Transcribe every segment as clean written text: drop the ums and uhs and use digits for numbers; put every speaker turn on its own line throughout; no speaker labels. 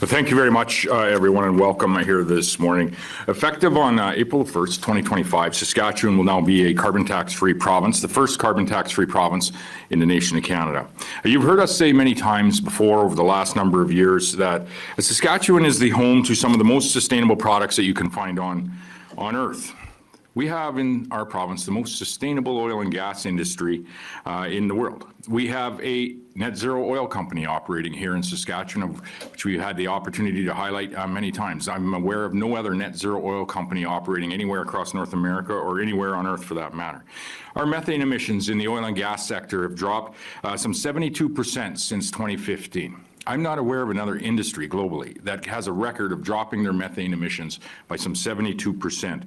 Well, thank you very much, everyone, and welcome here this morning. Effective on April 1st, 2025, Saskatchewan will now be a carbon tax-free province, the first carbon tax-free province in the nation of Canada. You've heard us say many times before over the last number of years that Saskatchewan is the home to some of the most sustainable products that you can find on Earth. We have in our province the most sustainable oil and gas industry in the world. We have a net zero oil company operating here in Saskatchewan, which we had the opportunity to highlight many times. I'm aware of no other net zero oil company operating anywhere across North America or anywhere on Earth for that matter. Our methane emissions in the oil and gas sector have dropped some 72% since 2015. I'm not aware of another industry globally that has a record of dropping their methane emissions by some 72%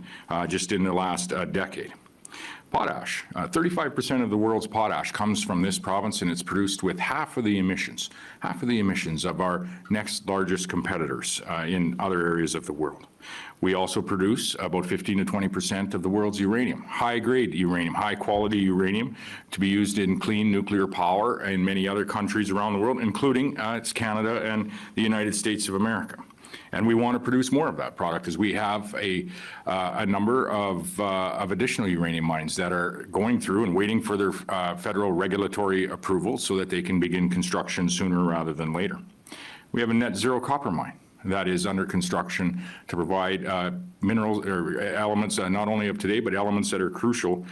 just in the last decade. Potash, 35% of the world's potash comes from this province, and it's produced with half of the emissions of our next largest competitors in other areas of the world. We also produce about 15 to 20% of the world's uranium, high-grade uranium, high-quality uranium to be used in clean nuclear power in many other countries around the world, including Canada and the United States of America. And we want to produce more of that product as we have a number of additional uranium mines that are going through and waiting for their federal regulatory approval so that they can begin construction sooner rather than later. We have a net zero copper mine that is under construction to provide minerals or elements not only of today, but elements that are crucial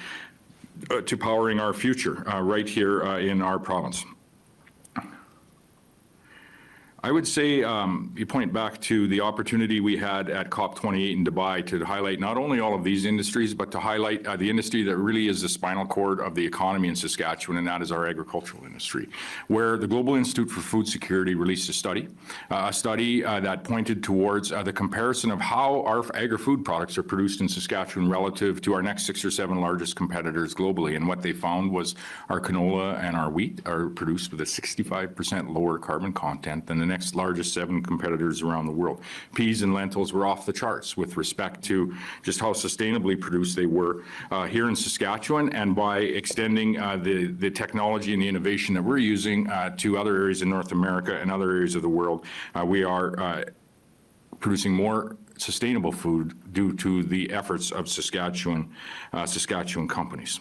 to powering our future right here in our province. I would say you point back to the opportunity we had at COP28 in Dubai to highlight not only all of these industries, but to highlight the industry that really is the spinal cord of the economy in Saskatchewan, and that is our agricultural industry, where the Global Institute for Food Security released a study that pointed towards the comparison of how our agri-food products are produced in Saskatchewan relative to our next 6 or 7 largest competitors globally. And what they found was our canola and our wheat are produced with a 65% lower carbon content than the next largest 7 competitors around the world. Peas and lentils were off the charts with respect to just how sustainably produced they were here in Saskatchewan, and by extending the technology and the innovation that we're using to other areas in North America and other areas of the world, we are producing more sustainable food due to the efforts of Saskatchewan companies.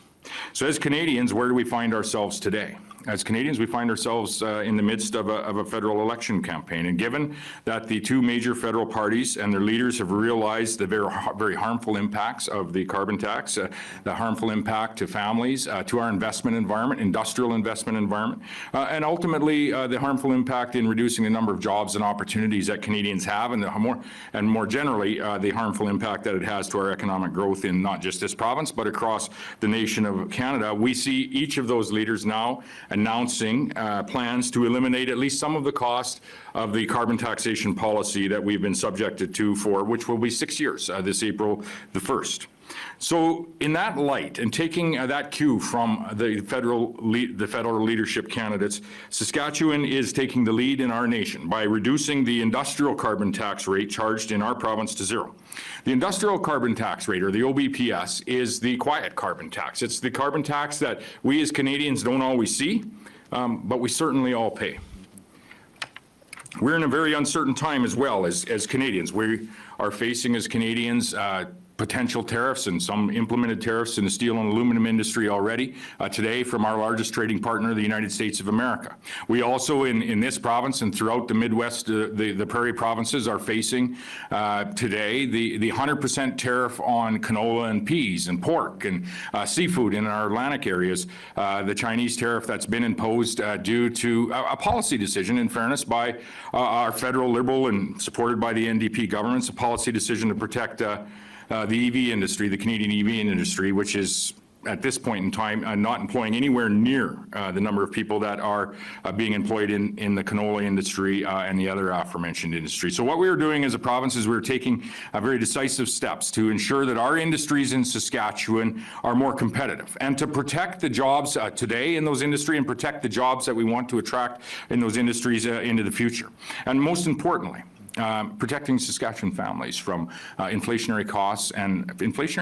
So as Canadians, where do we find ourselves today? As Canadians, we find ourselves in the midst of a federal election campaign. And given that the 2 major federal parties and their leaders have realized the very harmful impacts of the carbon tax, the harmful impact to families, to our investment environment, industrial investment environment, and ultimately the harmful impact in reducing the number of jobs and opportunities that Canadians have, and more generally, the harmful impact that it has to our economic growth in not just this province, but across the nation of Canada, we see each of those leaders now announcing plans to eliminate at least some of the cost of the carbon taxation policy that we've been subjected to for, which will be 6 years, this April the 1st. So in that light, and taking that cue from the federal leadership candidates, Saskatchewan is taking the lead in our nation by reducing the industrial carbon tax rate charged in our province to 0. The industrial carbon tax rate, or the OBPS, is the quiet carbon tax. It's the carbon tax that we as Canadians don't always see, but we certainly all pay. We're in a very uncertain time as well as Canadians. We are facing as Canadians potential tariffs and some implemented tariffs in the steel and aluminum industry already today from our largest trading partner, the United States of America. We also in this province and throughout the Midwest, the prairie provinces are facing today the 100% tariff on canola and peas and pork and seafood in our Atlantic areas, the Chinese tariff that's been imposed due to a policy decision, in fairness, by our federal Liberal and supported by the NDP governments, a policy decision to protect the EV industry, the Canadian EV industry, which is at this point in time not employing anywhere near the number of people that are being employed in the canola industry and the other aforementioned industry. So what we are doing as a province is we're taking very decisive steps to ensure that our industries in Saskatchewan are more competitive and to protect the jobs today in those industries and protect the jobs that we want to attract in those industries into the future. And most importantly, protecting Saskatchewan families from inflationary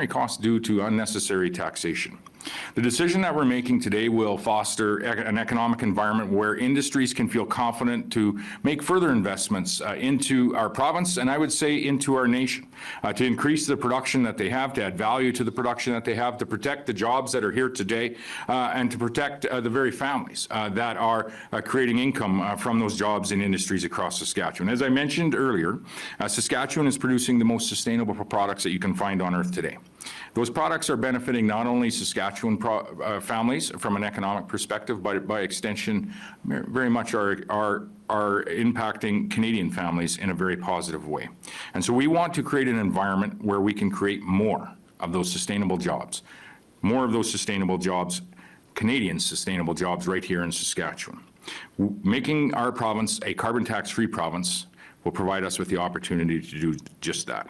costs due to unnecessary taxation. The decision that we're making today will foster an economic environment where industries can feel confident to make further investments into our province, and I would say into our nation, to increase the production that they have, to add value to the production that they have, to protect the jobs that are here today, and to protect the very families that are creating income from those jobs in industries across Saskatchewan. As I mentioned earlier, Saskatchewan is producing the most sustainable products that you can find on earth today. Those products are benefiting not only Saskatchewan families from an economic perspective, but by extension, very much are impacting Canadian families in a very positive way. And so we want to create an environment where we can create more of those sustainable jobs, Canadian sustainable jobs right here in Saskatchewan. Making our province a carbon tax-free province will provide us with the opportunity to do just that.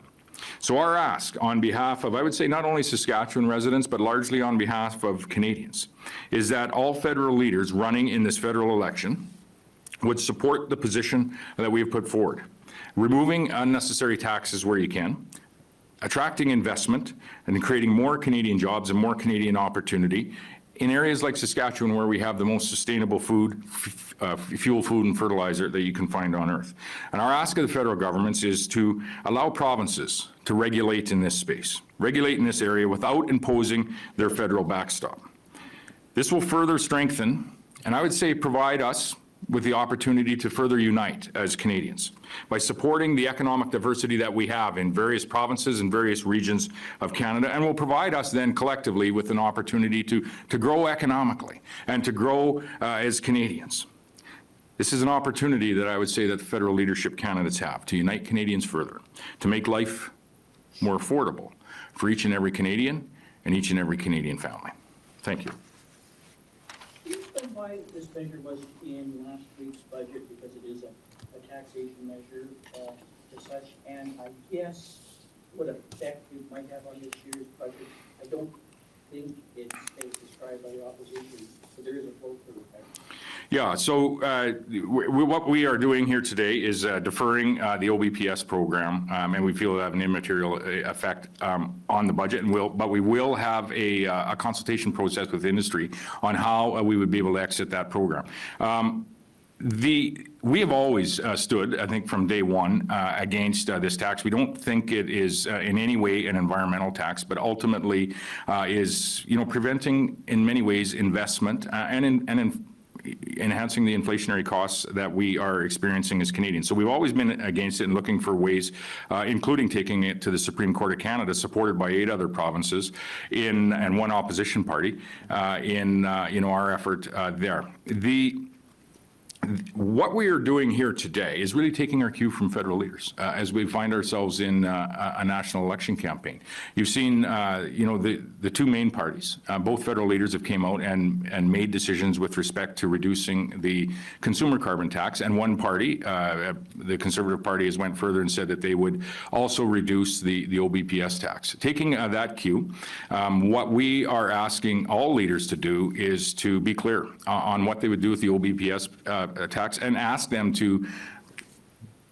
So our ask on behalf of, I would say, not only Saskatchewan residents, but largely on behalf of Canadians, is that all federal leaders running in this federal election would support the position that we have put forward. Removing unnecessary taxes where you can, attracting investment, and creating more Canadian jobs and more Canadian opportunity in areas like Saskatchewan, where we have the most sustainable food, fuel, food, and fertilizer that you can find on earth. And our ask of the federal governments is to allow provinces to regulate in this space, regulate in this area without imposing their federal backstop. This will further strengthen, and I would say provide us with the opportunity to further unite as Canadians by supporting the economic diversity that we have in various provinces and various regions of Canada, and will provide us then collectively with an opportunity to grow economically and to grow as Canadians. This is an opportunity that I would say that the federal leadership candidates have to unite Canadians further, to make life more affordable for each and every Canadian and each and every Canadian family. Thank you.
Can you explain why this measure was in last week's budget, because it is a taxation measure as such, and I guess what effect it might have on this year's budget? I don't think it's as described by the opposition, so there is a flow-through effect.
Yeah, so what we are doing here today is deferring the OBPS program, and we feel it'll have an immaterial effect on the budget, but we will have a consultation process with industry on how we would be able to exit that program. We have always stood, I think, from day one against this tax. We don't think it is in any way an environmental tax, but ultimately is, preventing in many ways investment and enhancing the inflationary costs that we are experiencing as Canadians. So we've always been against it and looking for ways, including taking it to the Supreme Court of Canada, supported by 8 other provinces and one opposition party in our effort there. What we are doing here today is really taking our cue from federal leaders as we find ourselves in a national election campaign. You've seen, the 2 main parties, both federal leaders have came out and made decisions with respect to reducing the consumer carbon tax, and one party, the Conservative Party, has went further and said that they would also reduce the OBPS tax. Taking that cue, what we are asking all leaders to do is to be clear on what they would do with the OBPS tax, and ask them to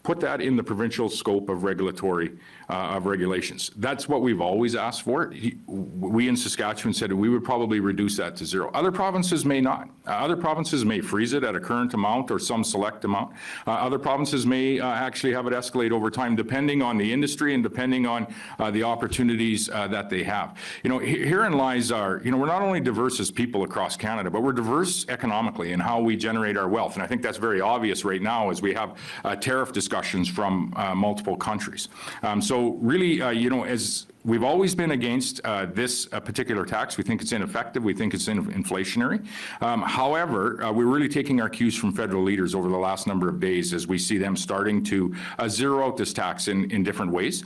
put that in the provincial scope of regulations. That's what we've always asked for. We in Saskatchewan said we would probably reduce that to 0. Other provinces may not. Other provinces may freeze it at a current amount or some select amount. Other provinces may actually have it escalate over time, depending on the industry and depending on the opportunities that they have. Herein lies our, we're not only diverse as people across Canada, but we're diverse economically in how we generate our wealth. And I think that's very obvious right now as we have tariff discussions from multiple countries. So really, as we've always been against this particular tax, we think it's ineffective, we think it's inflationary. However, we're really taking our cues from federal leaders over the last number of days as we see them starting to zero out this tax in different ways.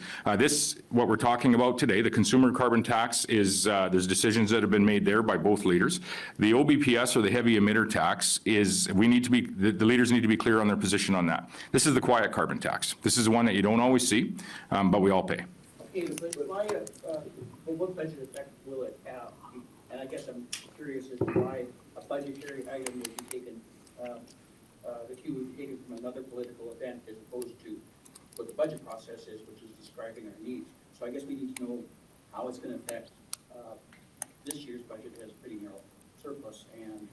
What we're talking about today, the consumer carbon tax, is there's decisions that have been made there by both leaders. The OBPS, or the heavy emitter tax, is the leaders need to be clear on their position on that. This is the quiet carbon tax. This is the one that you don't always see, but we all pay.
Okay, but what budget effect will it have? And I guess I'm curious as to why a budgetary item would be taken, the cue would be taken from another political event as opposed to what the budget process is, which is describing our needs. So I guess we need to know how it's going to affect this year's budget has pretty narrow surplus, and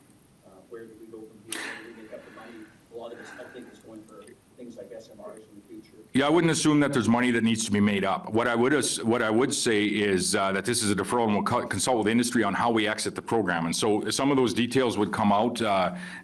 where do we go from here? Where do we make up the money? A lot of this, I think, is going for things like SMRs in the future.
Yeah, I wouldn't assume that there's money that needs to be made up. What I would say is that this is a deferral, and we'll consult with industry on how we exit the program. And so some of those details would come out,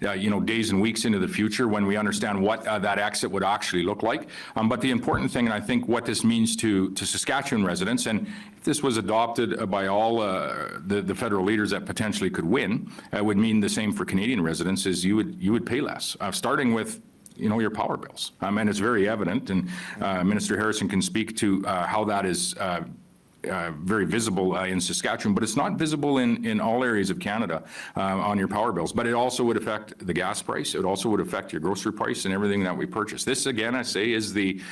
days and weeks into the future when we understand what that exit would actually look like. But the important thing, and I think what this means to Saskatchewan residents, and if this was adopted by all the federal leaders that potentially could win, would mean the same for Canadian residents, is you would pay less, starting with your power bills. And it's very evident, and Minister Harrison can speak to how that is very visible in Saskatchewan, but it's not visible in all areas of Canada on your power bills. But it also would affect the gas price. It also would affect your grocery price and everything that we purchase. This, again, I say, is the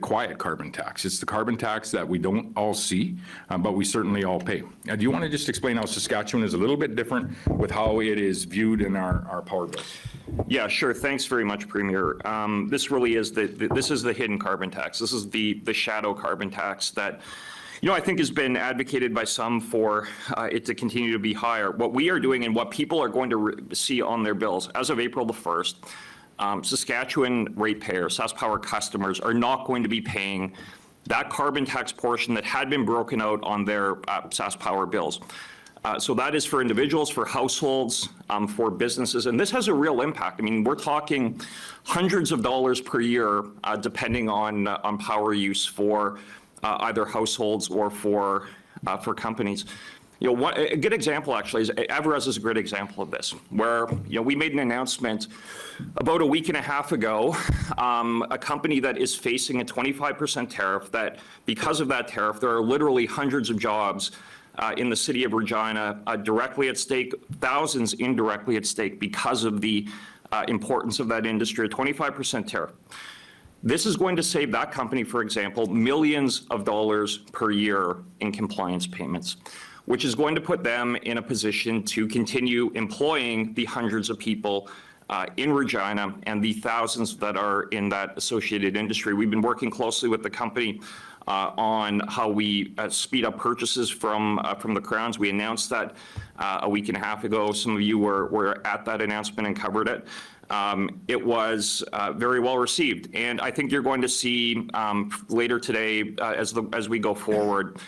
quiet carbon tax. It's the carbon tax that we don't all see, but we certainly all pay. Do you want to just explain how Saskatchewan is a little bit different with how it is viewed in our power bills?
Yeah, sure. Thanks very much, Premier. This really is this is the hidden carbon tax. This is the shadow carbon tax that, I think has been advocated by some for it to continue to be higher. What we are doing and what people are going to see on their bills as of April the 1st, Saskatchewan ratepayers, SaskPower customers are not going to be paying that carbon tax portion that had been broken out on their SaskPower bills. So that is for individuals, for households, for businesses, and this has a real impact. I mean, we're talking hundreds of dollars per year, depending on power use for either households or for companies. A good example actually is Everest is a great example of this, where we made an announcement about a week and a half ago, a company that is facing a 25% tariff. That because of that tariff, there are literally hundreds of jobs in the city of Regina directly at stake, thousands indirectly at stake because of the importance of that industry, a 25% tariff. This is going to save that company, for example, millions of dollars per year in compliance payments, which is going to put them in a position to continue employing the hundreds of people in Regina and the thousands that are in that associated industry. We've been working closely with the company on how we speed up purchases from the Crowns. We announced that a week and a half ago. Some of you were at that announcement and covered it. It was very well received, and I think you're going to see later today, as we go forward,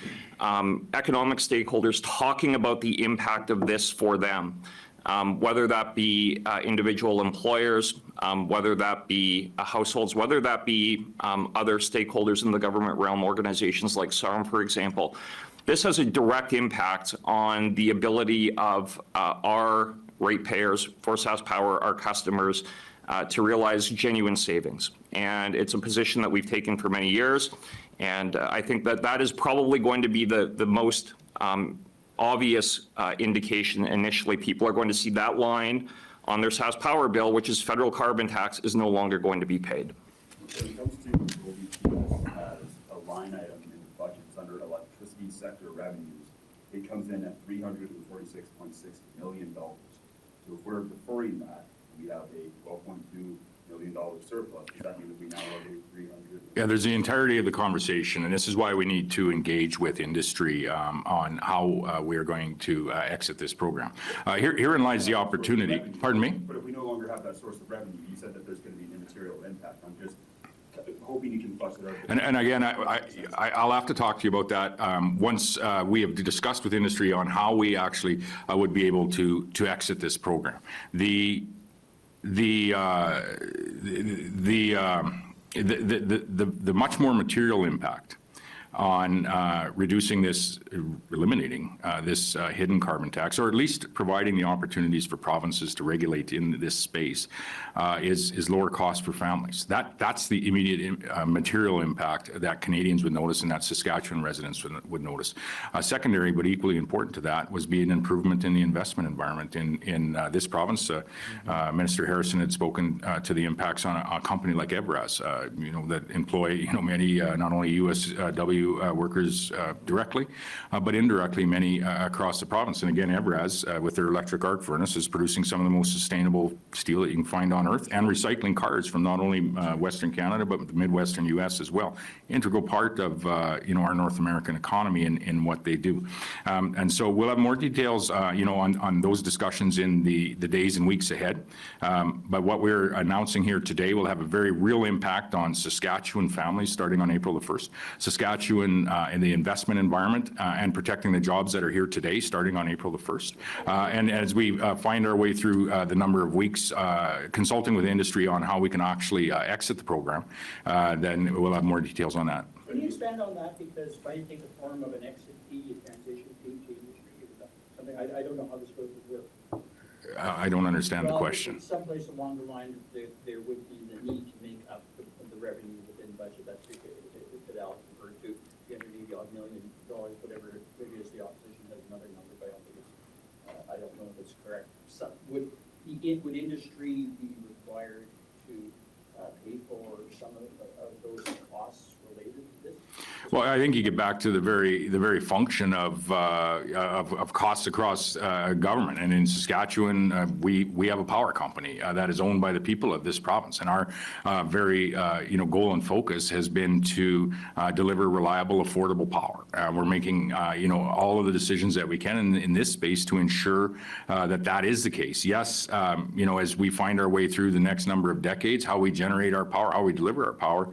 economic stakeholders talking about the impact of this for them, whether that be individual employers, whether that be households, whether that be other stakeholders in the government realm, organizations like SARM, for example. This has a direct impact on the ability of our ratepayers, for SaskPower, our customers, to realize genuine savings. And it's a position that we've taken for many years. And I think that is probably going to be the most obvious indication initially. People are going to see that line on their SaskPower bill, which is federal carbon tax, is no longer going to be paid.
When it comes to OBTS as a line item in the budgets under electricity sector revenues, it comes in at $346.6 million. So if we're deferring that, we have a $12.2 million surplus. Does that mean that we now have a $300?
Yeah, there's the entirety of the conversation, and this is why we need to engage with industry on how we are going to exit this program. Herein lies the opportunity. Pardon me?
But if we no longer have that source of revenue, you said that there's going to be an immaterial impact. I'm just hoping you can flush it out.
And again, I'll have to talk to you about that once we have discussed with industry on how we actually would be able to exit this program. The much more material impact on reducing this, eliminating this hidden carbon tax, or at least providing the opportunities for provinces to regulate in this space, is lower cost for families. That's the immediate material impact that Canadians would notice and that Saskatchewan residents would notice. Secondary, but equally important to that, was be an improvement in the investment environment in this province. Minister Harrison had spoken to the impacts on a company like Everest, that employ many not only USW to workers directly, but indirectly many across the province. And again, Evraz, with their electric arc furnace, is producing some of the most sustainable steel that you can find on earth, and recycling cars from not only Western Canada, but the Midwestern U.S. as well. Integral part of our North American economy in what they do. And so we'll have more details on those discussions in the days and weeks ahead. But what we're announcing here today will have a very real impact on Saskatchewan families starting on April the 1st. Saskatchewan in the investment environment and protecting the jobs that are here today starting on April the 1st. And as we find our way through the number of weeks consulting with industry on how we can actually exit the program, then we'll have more details on that.
Can you expand on that? Because it might take the form of an exit fee, a transition fee to industry, or something. I don't know how this would work.
I don't understand the question.
Someplace along the line, there would be the need to make up the revenue within budget. That's if Al referred to $380 million, whatever it is. The opposition has another number, but I don't know if it's correct. Would industry be required to pay for some of those costs related to this?
Well, I think you get back to the very function of costs across government. And in Saskatchewan, we have a power company that is owned by the people of this province, and our very goal and focus has been to deliver reliable, affordable power. We're making all of the decisions that we can in this space to ensure that is the case. Yes, as we find our way through the next number of decades, how we generate our power, how we deliver our power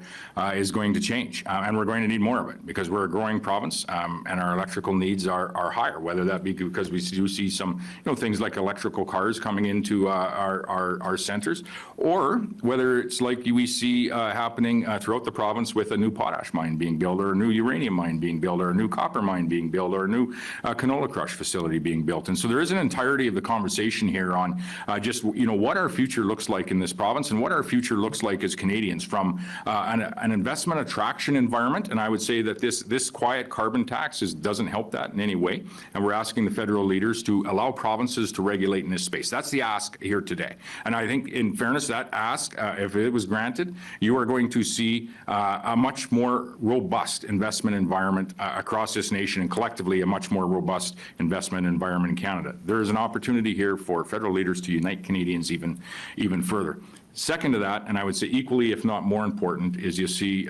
is going to change, and we're going to need more of it because we're a growing province, and our electrical needs are higher, whether that be because we do see some things like electrical cars coming into our centers, or whether it's like we see happening throughout the province with a new potash mine being built, or a new uranium mine being built, or a new copper mine being built, or a new canola crush facility being built. And so there is an entirety of the conversation here on just what our future looks like in this province and what our future looks like as Canadians from an investment attraction environment. And I would say that this quiet carbon tax doesn't help that in any way. And we're asking the federal leaders to allow provinces to regulate in this space. That's the ask here today. And I think, in fairness, that ask, if it was granted, you are going to see a much more robust investment environment across this nation, and collectively a much more robust investment environment in Canada. There is an opportunity here for federal leaders to unite Canadians even further. Second to that, and I would say equally, if not more important, is you see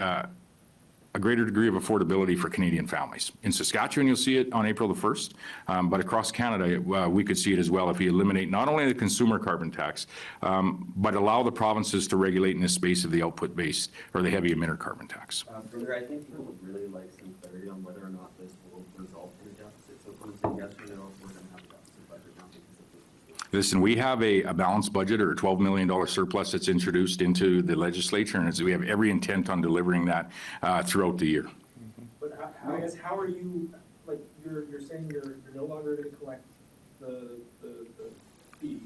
a greater degree of affordability for Canadian families. In Saskatchewan, you'll see it on April the 1st, but across Canada, we could see it as well if we eliminate not only the consumer carbon tax, but allow the provinces to regulate in this space of the output-based or the heavy emitter carbon tax.
Further, I think people would really like some clarity on whether or not this will result in a deficit. So if I'm saying yes or no, we're going to have a deficit budget now because of this.
Listen, we have a balanced budget, or a $12 million surplus that's introduced into the legislature, and we have every intent on delivering that throughout the year.
But how are you, like, you're saying you're no longer going to collect the fee.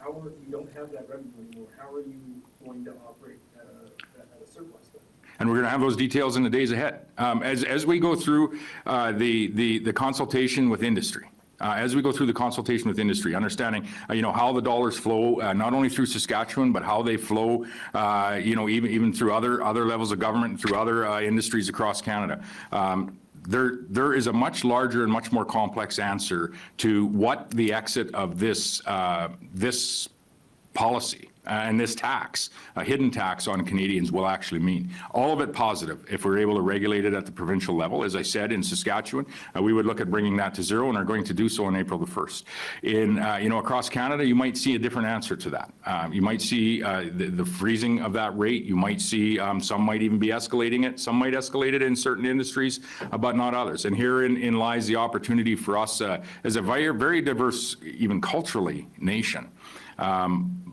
You don't have that revenue anymore. How are you going to operate at a surplus then?
And we're going to have those details in the days ahead. As we go through the consultation with industry, understanding, how the dollars flow, not only through Saskatchewan, but how they flow, even through other levels of government and through other industries across Canada. There is a much larger and much more complex answer to what the exit of this policy and this tax, a hidden tax on Canadians, will actually mean. All of it positive if we're able to regulate it at the provincial level. As I said, in Saskatchewan, we would look at bringing that to zero, and are going to do so on April the 1st. Across Canada, you might see a different answer to that. You might see the freezing of that rate. You might see some might even be escalating it. Some might escalate it in certain industries, but not others. And herein lies the opportunity for us as a very diverse, even culturally, nation,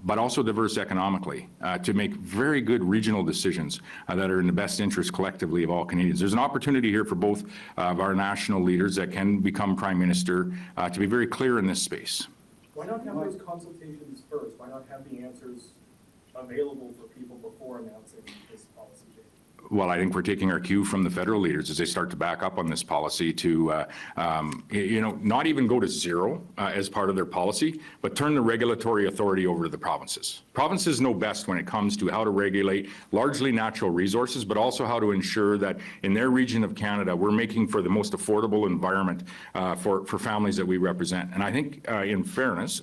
but also diverse economically, to make very good regional decisions that are in the best interest collectively of all Canadians. There's an opportunity here for both of our national leaders that can become Prime Minister to be very clear in this space.
Why not have those consultations first? Why not have the answers available for people before announcing this policy change?
well, I think we're taking our cue from the federal leaders as they start to back up on this policy to, not even go to zero as part of their policy, but turn the regulatory authority over to the provinces. Provinces know best when it comes to how to regulate largely natural resources, but also how to ensure that in their region of Canada, we're making for the most affordable environment for families that we represent. And I think, in fairness,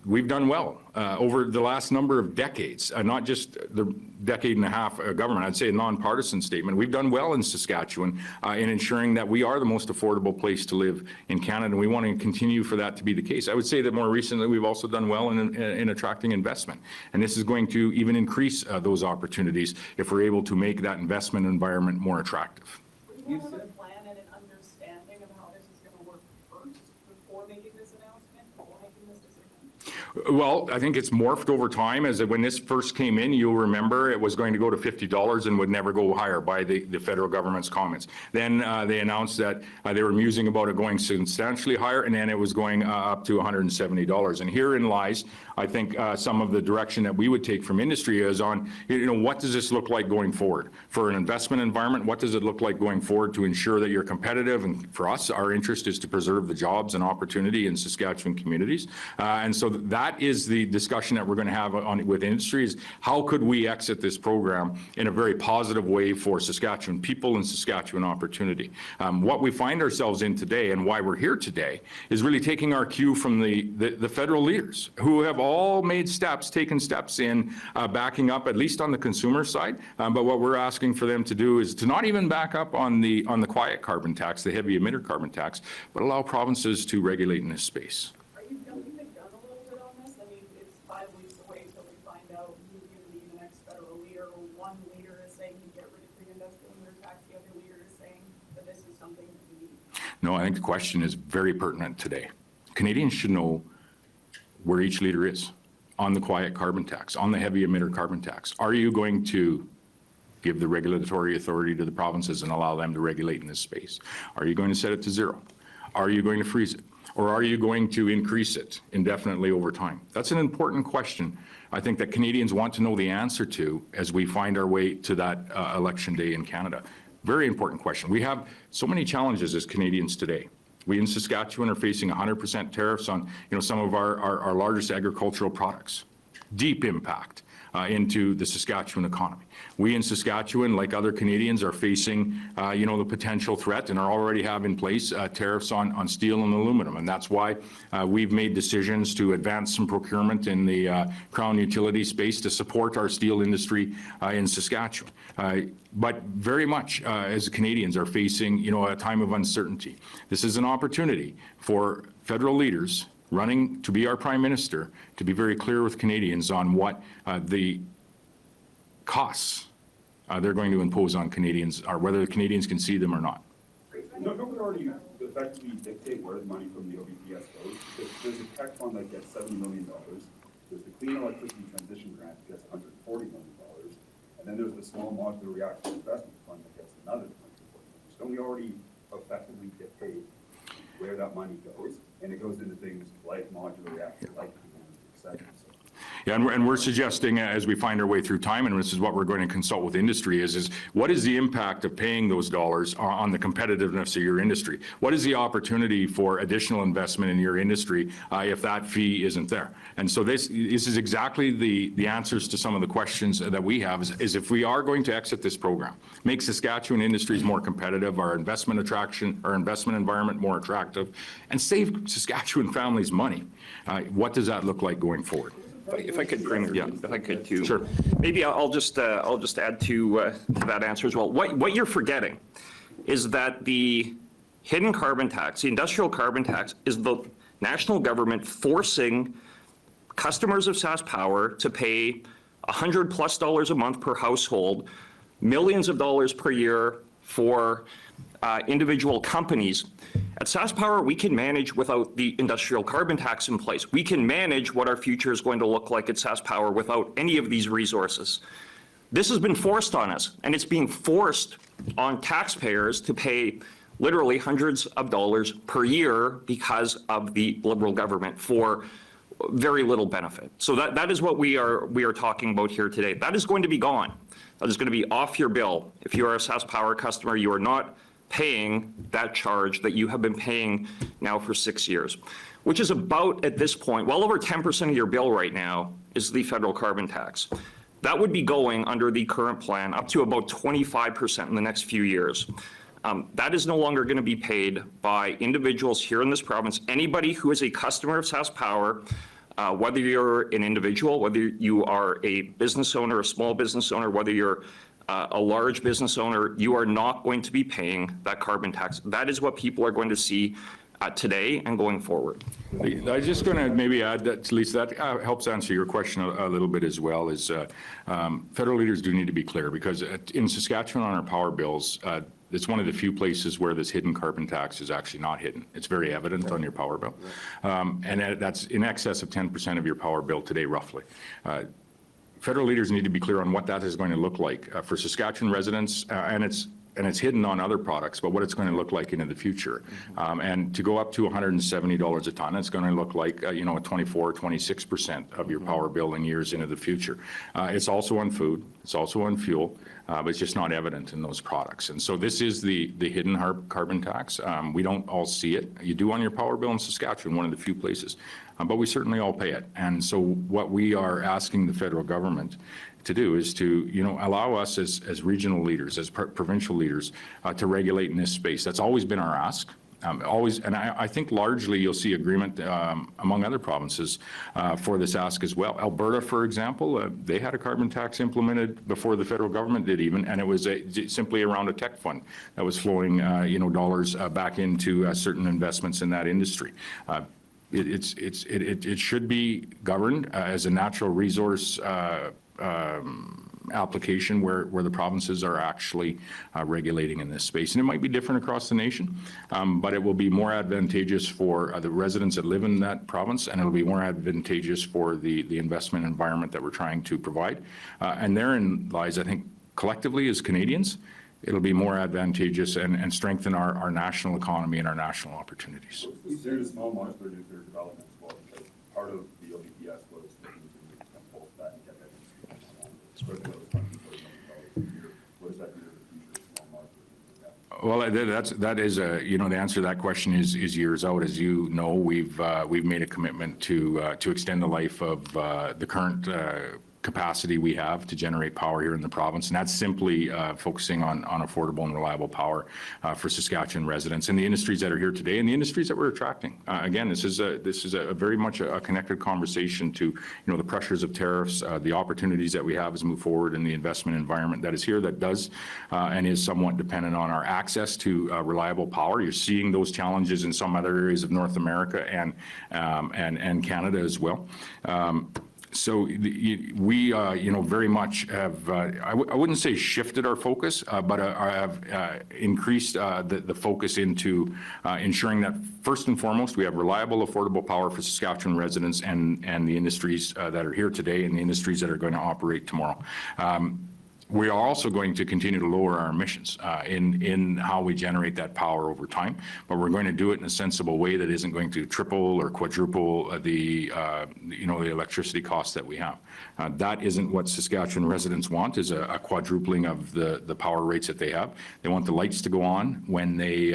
we've done well over the last number of decades, not just the decade and a half government, I'd say a nonpartisan statement. We've done well in Saskatchewan in ensuring that we are the most affordable place to live in Canada, and we want to continue for that to be the case. I would say that more recently, we've also done well in attracting investment, and this is going to even increase those opportunities if we're able to make that investment environment more attractive.
Do you have a plan and an understanding of how this is going to work first before making this announcement, before making this decision?
Well, I think it's morphed over time. As when this first came in, you'll remember it was going to go to $50 and would never go higher by the federal government's comments. Then they announced that they were musing about it going substantially higher, and then it was going up to $170. And herein lies, I think, some of the direction that we would take from industry is on, what does this look like going forward? For an investment environment, what does it look like going forward to ensure that you're competitive? And for us, our interest is to preserve the jobs and opportunity in Saskatchewan communities. And so that is the discussion that we're going to have with industry is how could we exit this program in a very positive way for Saskatchewan people and Saskatchewan opportunity. What we find ourselves in today and why we're here today is really taking our cue from the federal leaders who have all made steps, taken steps in backing up, at least on the consumer side. But what we're asking for them to do is to not even back up on the quiet carbon tax, the heavy emitter carbon tax, but allow provinces to regulate in this space.
Don't you think done a little bit on this? I mean, it's 5 weeks away till we find out who's going to be the next federal leader. One leader is saying you get rid of the industrial emitter tax. The other leader is saying that this is something that we need.
No, I think the question is very pertinent today. Canadians should know where each leader is on the quiet carbon tax, on the heavy emitter carbon tax. Are you going to give the regulatory authority to the provinces and allow them to regulate in this space? Are you going to set it to zero? Are you going to freeze it? Or are you going to increase it indefinitely over time? That's an important question, I think, that Canadians want to know the answer to as we find our way to that election day in Canada. Very important question. We have so many challenges as Canadians today. We in Saskatchewan are facing 100% tariffs on some of our largest agricultural products. Deep impact into the Saskatchewan economy. We in Saskatchewan, like other Canadians, are facing the potential threat and are already have in place tariffs on steel and aluminum. And that's why we've made decisions to advance some procurement in the Crown utility space to support our steel industry in Saskatchewan. But very much as Canadians are facing a time of uncertainty. This is an opportunity for federal leaders running to be our Prime Minister to be very clear with Canadians on what the costs they're going to impose on Canadians are, whether the Canadians can see them or not.
No one already effectively dictate where the money from the OBPS goes, because there's a tech fund that gets $70 million, there's the Clean Electricity Transition Grant that gets $140 million, and then there's the Small Modular Reactor Investment Fund that gets another $140 million. Don't we already effectively dictate where that money goes? And it goes into things like modular reactors, like etc.
Yeah, and we're suggesting as we find our way through time, and this is what we're going to consult with industry, is what is the impact of paying those dollars on the competitiveness of your industry? What is the opportunity for additional investment in your industry if that fee isn't there? And so this is exactly the answers to some of the questions that we have is if we are going to exit this program, make Saskatchewan industries more competitive, our investment attraction, our investment environment more attractive, and save Saskatchewan families money, what does that look like going forward?
If I could, Premier, if I could too.
Sure.
Maybe I'll just add to that answer as well. What you're forgetting is that the hidden carbon tax, the industrial carbon tax, is the national government forcing customers of SaskPower to pay $100+ a month per household, millions of dollars per year for individual companies. At SaskPower, we can manage without the industrial carbon tax in place. We can manage what our future is going to look like at SaskPower without any of these resources. This has been forced on us, and it's being forced on taxpayers to pay literally hundreds of dollars per year because of the Liberal government for very little benefit. So that is what we are talking about here today. That is going to be gone. that is going to be off your bill. If you are a SaskPower customer, you are not paying that charge that you have been paying now for 6 years, which is about, at this point, well over 10% of your bill right now is the federal carbon tax. That would be going under the current plan up to about 25% in the next few years. That is no longer going to be paid by individuals here in this province. Anybody who is a customer of SaskPower, whether you're an individual, whether you are a business owner, a small business owner, whether you're a large business owner, you are not going to be paying that carbon tax. That is what people are going to see today and going forward.
I was just going to maybe add that, Lisa, that helps answer your question a little bit as well, is federal leaders do need to be clear, because in Saskatchewan on our power bills, it's one of the few places where this hidden carbon tax is actually not hidden. It's very evident on your power bill. And that's in excess of 10% of your power bill today, roughly. Federal leaders need to be clear on what that is going to look like for Saskatchewan residents, and it's hidden on other products, but what it's going to look like into the future. And to go up to $170 a ton, it's going to look like, a 24, 26% of your power bill in years into the future. It's also on food, it's also on fuel, but it's just not evident in those products. And so this is the hidden carbon tax. We don't all see it. You do on your power bill in Saskatchewan, one of the few places, but we certainly all pay it. And so what we are asking the federal government to do is to, allow us as regional leaders, as provincial leaders, to regulate in this space. That's always been our ask. And I think largely you'll see agreement among other provinces for this ask as well. Alberta, for example, they had a carbon tax implemented before the federal government did even, and it was simply around a tech fund that was flowing, dollars back into certain investments in that industry. It should be governed as a natural resource application where the provinces are actually regulating in this space. And it might be different across the nation, but it will be more advantageous for the residents that live in that province, and it'll be more advantageous for the investment environment that we're trying to provide. And therein lies, I think, collectively as Canadians, it'll be more advantageous and strengthen our national economy and our national opportunities.
There's a small modular nuclear development as well, because part of the OBPS was looking to impulse that and get that spread those $24 million a year. What does that do to the future of small modular nuclear?
Well, that is the answer to that question is years out. As you know, we've made a commitment to extend the life of the current capacity we have to generate power here in the province, and that's simply focusing on affordable and reliable power for Saskatchewan residents and the industries that are here today and the industries that we're attracting. Again, this is a very much a connected conversation to the pressures of tariffs, the opportunities that we have as we move forward in the investment environment that is here, that does and is somewhat dependent on our access to reliable power. You're seeing those challenges in some other areas of North America and Canada as well. So we, very much have, I wouldn't say shifted our focus, but have increased the focus into ensuring that first and foremost, we have reliable, affordable power for Saskatchewan residents and the industries that are here today and the industries that are going to operate tomorrow. We are also going to continue to lower our emissions in how we generate that power over time, but we're going to do it in a sensible way that isn't going to triple or quadruple the electricity costs that we have. That isn't what Saskatchewan residents want, is a quadrupling of the power rates that they have. They want the lights to go on when they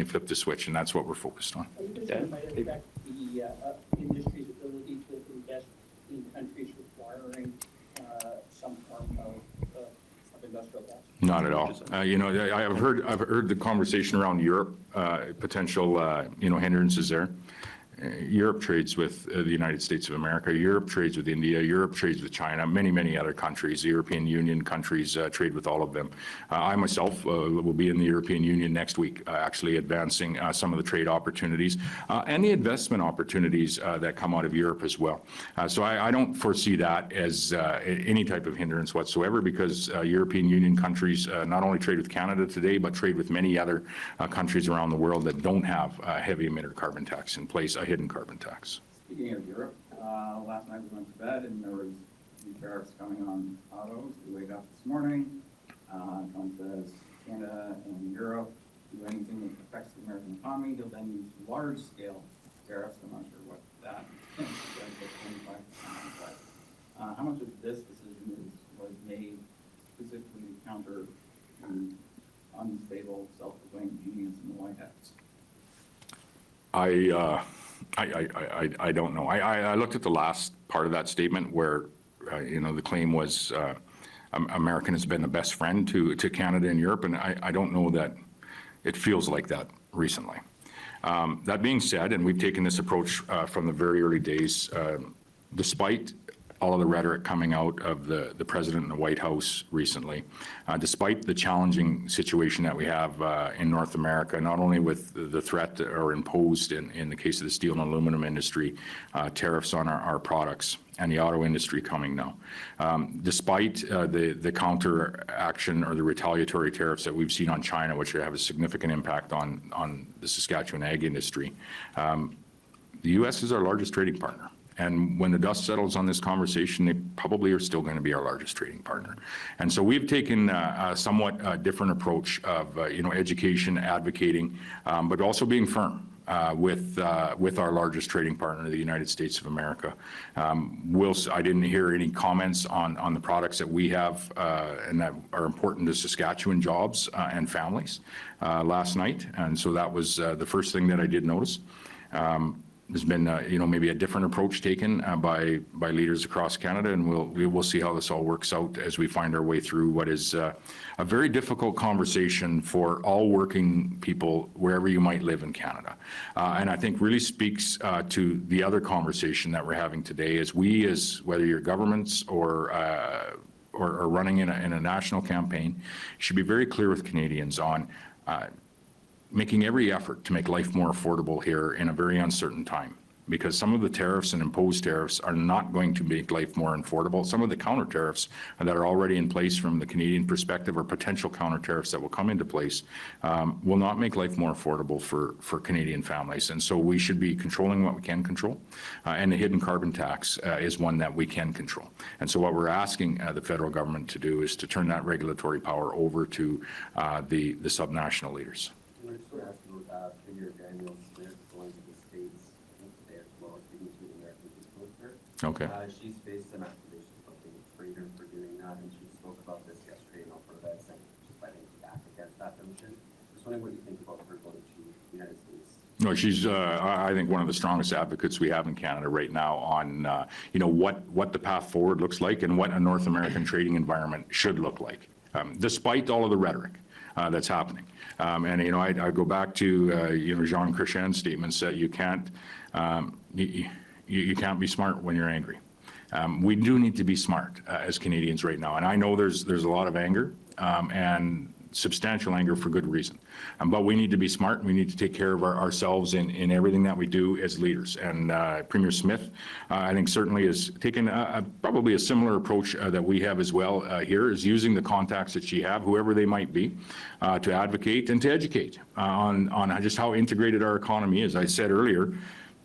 flip the switch, and that's what we're focused on.
Are you concerned might affect the industry's ability to invest in countries requiring some form of industrial gas?
Not at all. I've heard the conversation around Europe, potential hindrances there. Europe trades with the United States of America. Europe trades with India. Europe trades with China. Many other countries. The European Union countries trade with all of them. I myself will be in the European Union next week, actually advancing some of the trade opportunities and the investment opportunities that come out of Europe as well. So I don't foresee that as any type of hindrance whatsoever, because European Union countries not only trade with Canada today, but trade with many other countries around the world that don't have a heavy emitter carbon tax in place, a hidden carbon tax.
Speaking of Europe, last night we went to bed and there was new tariffs coming on autos. We wake up this morning, Trump says Canada and Europe do anything that affects the American economy. He'll then use large-scale tariffs. I'm not sure what that is, but 25%. How much of this decision was made counter to unstable, self-proclaimed genius in the White House?
I don't know. I looked at the last part of that statement where, the claim was American has been the best friend to Canada and Europe, and I don't know that it feels like that recently. That being said, and we've taken this approach from the very early days, despite all of the rhetoric coming out of the president and the White House recently, despite the challenging situation that we have in North America, not only with the threat that are imposed in the case of the steel and aluminum industry, tariffs on our products, and the auto industry coming now. Despite the counter action or the retaliatory tariffs that we've seen on China, which have a significant impact on the Saskatchewan ag industry, the U.S. is our largest trading partner. And when the dust settles on this conversation, they probably are still going to be our largest trading partner. And so we've taken a somewhat different approach of, education, advocating, but also being firm with our largest trading partner, the United States of America. I didn't hear any comments on the products that we have and that are important to Saskatchewan jobs and families last night. And so that was the first thing that I did notice. There's been, maybe a different approach taken by leaders across Canada, and we'll see how this all works out as we find our way through what is a very difficult conversation for all working people wherever you might live in Canada. And I think really speaks to the other conversation that we're having today is whether you're governments or running in a national campaign, should be very clear with Canadians on making every effort to make life more affordable here in a very uncertain time, because some of the tariffs and imposed tariffs are not going to make life more affordable. Some of the counter tariffs that are already in place from the Canadian perspective, or potential counter tariffs that will come into place, will not make life more affordable for Canadian families. And so we should be controlling what we can control. And the hidden carbon tax is one that we can control. And so what we're asking the federal government to do is to turn that regulatory power over to the subnational leaders.
I just want to ask you about Premier Daniel Smith going to the States, I think today as well, speaking to the American people there.
Okay.
She's faced some accusations of being a traitor for doing that, and she spoke about this yesterday in Alberta, saying she's fighting back against that notion. Just wondering what you think about her going to the United States.
No, she's, I think, one of the strongest advocates we have in Canada right now on, what the path forward looks like and what a North American trading environment should look like, despite all of the rhetoric that's happening. And, I go back to, Jean Chrétien's statements that you can't be smart when you're angry. We do need to be smart as Canadians right now. And I know there's a lot of anger and substantial anger for good reason. But we need to be smart, and we need to take care of ourselves in everything that we do as leaders. And Premier Smith, I think, certainly has taken probably a similar approach that we have as well here, is using the contacts that she have, whoever they might be, to advocate and to educate on just how integrated our economy is. I said earlier,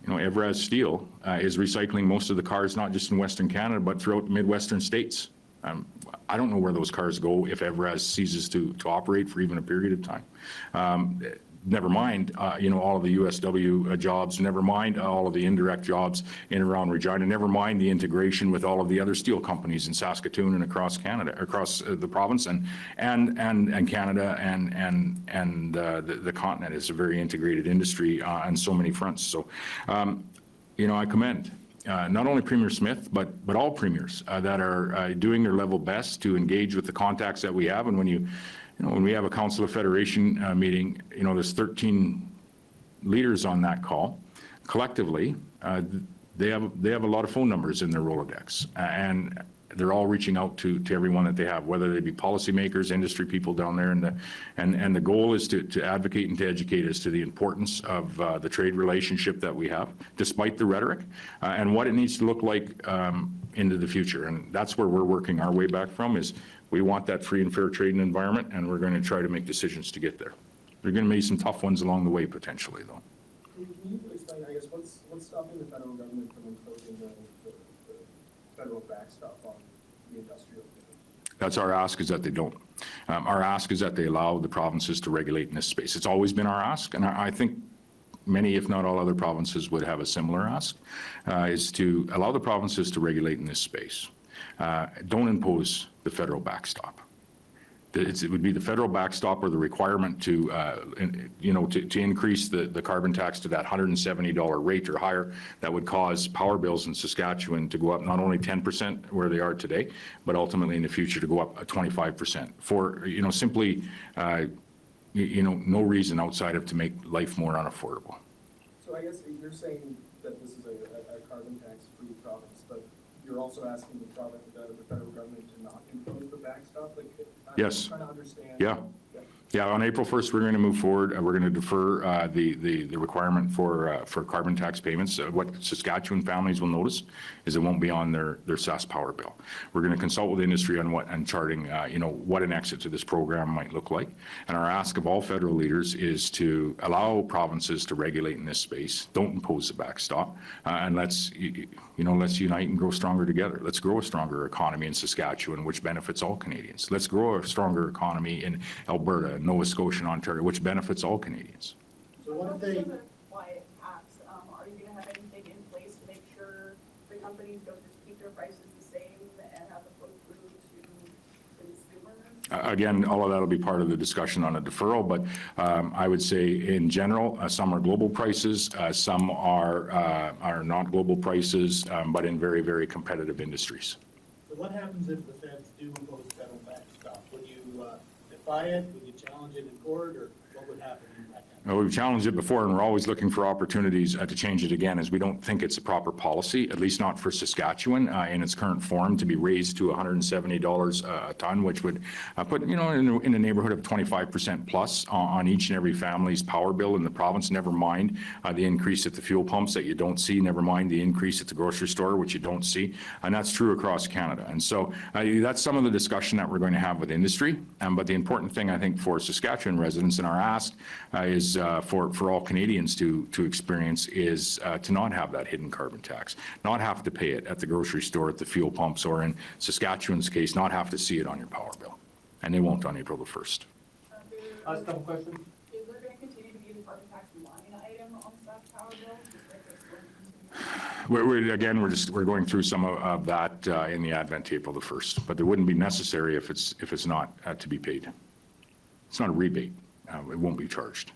Evraz Steel is recycling most of the cars, not just in Western Canada, but throughout the Midwestern states. I don't know where those cars go if Evraz ceases to operate for even a period of time. Never mind, all of the USW jobs, never mind all of the indirect jobs in and around Regina, never mind the integration with all of the other steel companies in Saskatoon and across Canada, across the province and Canada and the continent. Is a very integrated industry on so many fronts. So, I commend not only Premier Smith, but all premiers that are doing their level best to engage with the contacts that we have. And when we have a Council of Federation meeting, there's 13 leaders on that call. Collectively, they have a lot of phone numbers in their Rolodex, and they're all reaching out to everyone that they have, whether they be policymakers, industry people down there, and the goal is to advocate and to educate as to the importance of the trade relationship that we have, despite the rhetoric, and what it needs to look like into the future. And that's where we're working our way back from. Is we want that free and fair trading environment, and we're going to try to make decisions to get there. There are going to be some tough ones along the way, potentially, though.
Can you explain, I guess, what's stopping the federal government from imposing the federal backstop on the industrial?
That's our ask, is that they don't. Our ask is that they allow the provinces to regulate in this space. It's always been our ask, and I think many, if not all, other provinces would have a similar ask, is to allow the provinces to regulate in this space. Don't impose the federal backstop. It would be the federal backstop or the requirement to, to increase the carbon tax to that $170 rate or higher. That would cause power bills in Saskatchewan to go up not only 10% where they are today, but ultimately in the future to go up 25% for, simply, no reason outside of to make life more unaffordable.
So I guess you're saying that this is a carbon tax-free province, but you're also asking the federal government to not impose the backstop? Like,
Yes.
I'm trying to understand.
Yeah. Yeah, on April 1st, we're going to move forward. We're going to defer the requirement for carbon tax payments. What Saskatchewan families will notice is it won't be on their SAS power bill. We're going to consult with industry on charting, what an exit to this program might look like. And our ask of all federal leaders is to allow provinces to regulate in this space. Don't impose the backstop, and let's unite and grow stronger together. Let's grow a stronger economy in Saskatchewan, which benefits all Canadians. Let's grow a stronger economy in Alberta, Nova Scotia, and Ontario, which benefits all Canadians.
So one thing,
This is a quiet tax. Are you gonna have anything in place to make sure the companies don't just keep their prices the same and have it flow through to consumers?
Again, all of that will be part of the discussion on a deferral, but I would say in general, some are global prices, some are not global prices, but in very, very competitive industries.
so what happens if the feds do impose federal backstop? Would you defy it? Would you challenge it in court, or what would happen in that kind of?
We've challenged it before, and we're always looking for opportunities to change it again, as we don't think it's a proper policy, at least not for Saskatchewan in its current form, to be raised to $170 a ton, which would put, in the neighborhood of 25% plus on each and every family's power bill in the province, never mind the increase at the fuel pumps that you don't see, never mind the increase at the grocery store, which you don't see. And that's true across Canada. And so that's some of the discussion that we're going to have with industry. But the important thing, I think, for Saskatchewan residents and our ask is for all Canadians to experience is to not have that hidden carbon tax, not have to pay it at the grocery store, at the fuel pumps, or in Saskatchewan's case, not have to see it on your power bill. And they won't on April the 1st.
Last couple questions.
Is there gonna continue to be the carbon tax line item on staff power bill? Just like this one?
We're going through some of that in the advent to April the 1st, but it wouldn't be necessary if it's not to be paid. It's not a rebate. It won't be charged.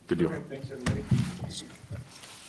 Good deal.
Thanks, everybody.